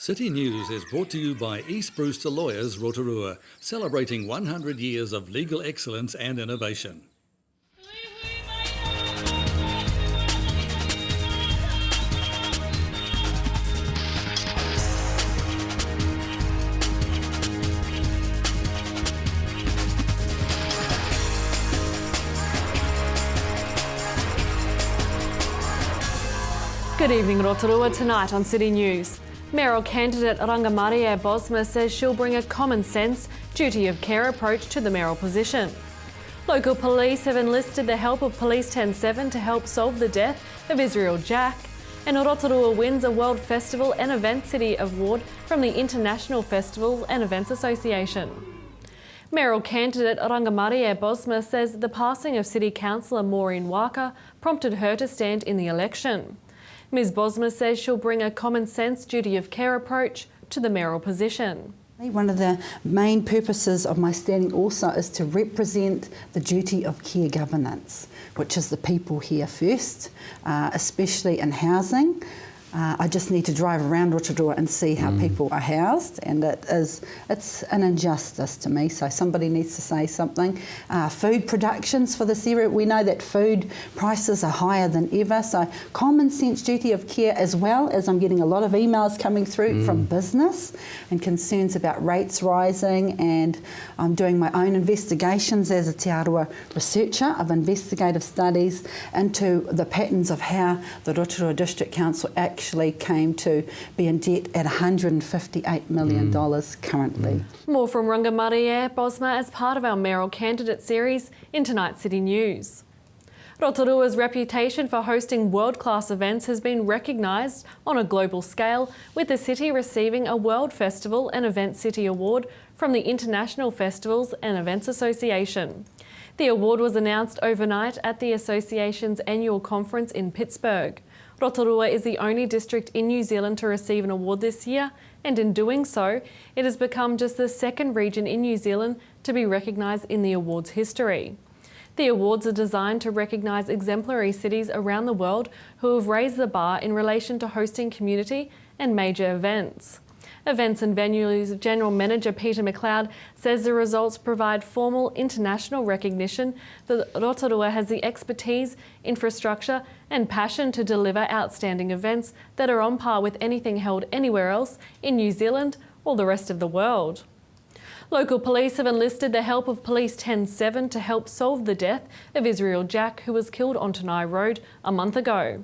City News is brought to you by East Brewster Lawyers Rotorua, celebrating 100 years of legal excellence and innovation. Good evening, Rotorua. Tonight on City News. Mayoral candidate Rangamarie Bosma says she'll bring a common sense, duty of care approach to the mayoral position. Local police have enlisted the help of Police 10-7 to help solve the death of Israel Jack. And Rotorua wins a World Festival and Event City Award from the International Festivals and Events Association. Mayoral candidate Rangamarie Bosma says the passing of City Councillor Maureen Waka prompted her to stand in the election. Ms Bosma says she'll bring a common sense, duty of care approach to the mayoral position. One of the main purposes of my standing also is to represent the duty of care governance, which is the people here first, especially in housing. I just need to drive around Rotorua and see how people are housed, and it's an injustice to me, so somebody needs to say something. Food productions for this area, we know that food prices are higher than ever, so common sense duty of care, as well as I'm getting a lot of emails coming through from business and concerns about rates rising, and I'm doing my own investigations as a Te Aroa researcher of investigative studies into the patterns of how the Rotorua District Council actually came to be in debt at $158 million currently. More from Rangamarie Bosma as part of our mayoral candidate series in tonight's City News. Rotorua's reputation for hosting world-class events has been recognised on a global scale, with the city receiving a World Festival and Event City Award from the International Festivals and Events Association. The award was announced overnight at the association's annual conference in Pittsburgh. Rotorua is the only district in New Zealand to receive an award this year, and in doing so, it has become just the second region in New Zealand to be recognised in the award's history. The awards are designed to recognise exemplary cities around the world who have raised the bar in relation to hosting community and major events. Events and Venues General Manager Peter McLeod says the results provide formal international recognition that Rotorua has the expertise, infrastructure and passion to deliver outstanding events that are on par with anything held anywhere else in New Zealand or the rest of the world. Local police have enlisted the help of Police 10-7 to help solve the death of Israel Jack, who was killed on Tanai Road a month ago.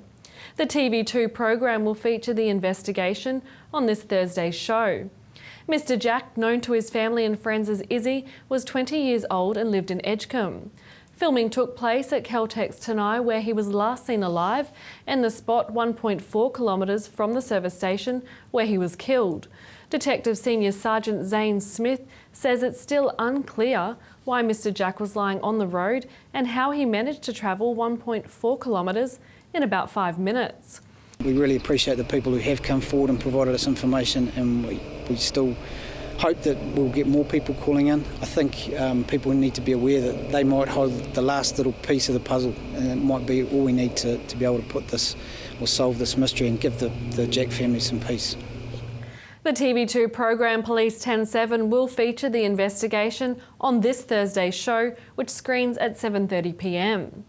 The TV2 program will feature the investigation on this Thursday's show. Mr Jack, known to his family and friends as Izzy, was 20 years old and lived in Edgecombe. Filming took place at Caltex Tanai, where he was last seen alive, and the spot 1.4 kilometres from the service station where he was killed. Detective Senior Sergeant Zane Smith says it's still unclear why Mr Jack was lying on the road and how he managed to travel 1.4 kilometres in about 5 minutes. We really appreciate the people who have come forward and provided us information, and we still hope that we'll get more people calling in. I think people need to be aware that they might hold the last little piece of the puzzle, and it might be all we need to be able to put this or solve this mystery and give the Jack family some peace. The TV2 program Police 10-7 will feature the investigation on this Thursday's show, which screens at 7:30 p.m.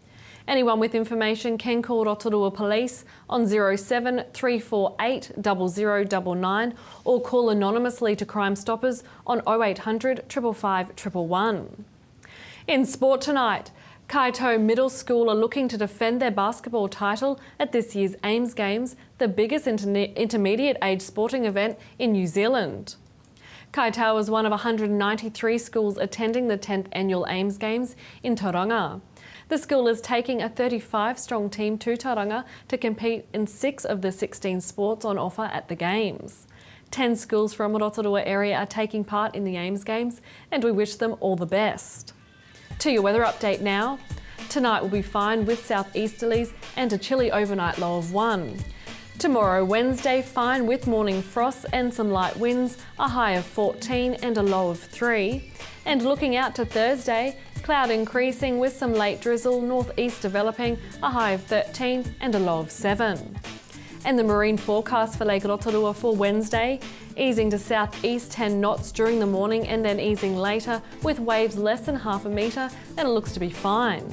Anyone with information can call Rotorua Police on 07 348 0099 or call anonymously to Crime Stoppers on 0800 555 111. In sport tonight, Kaito Middle School are looking to defend their basketball title at this year's Ames Games, the biggest intermediate age sporting event in New Zealand. Kaito was one of 193 schools attending the 10th annual Ames Games in Tauranga. The school is taking a 35-strong team to Tauranga to compete in 6 of the 16 sports on offer at the Games. 10 schools from the Rotorua area are taking part in the Ames Games, and we wish them all the best. To your weather update now. Tonight will be fine with southeasterlies and a chilly overnight low of 1. Tomorrow, Wednesday, fine with morning frosts and some light winds, a high of 14 and a low of 3. And looking out to Thursday, cloud increasing with some late drizzle, northeast developing, a high of 13 and a low of 7. And the marine forecast for Lake Rotorua for Wednesday, easing to southeast 10 knots during the morning and then easing later with waves less than half a metre, and it looks to be fine.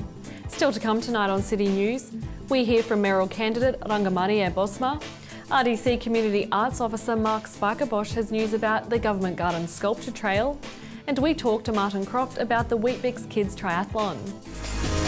Still to come tonight on City News, we hear from mayoral candidate Rangamarie Bosma. RDC Community Arts Officer Mark Spijkerbosch has news about the Government Garden Sculpture Trail. And we talk to Martin Croft about the Weet-Bix Kids Triathlon.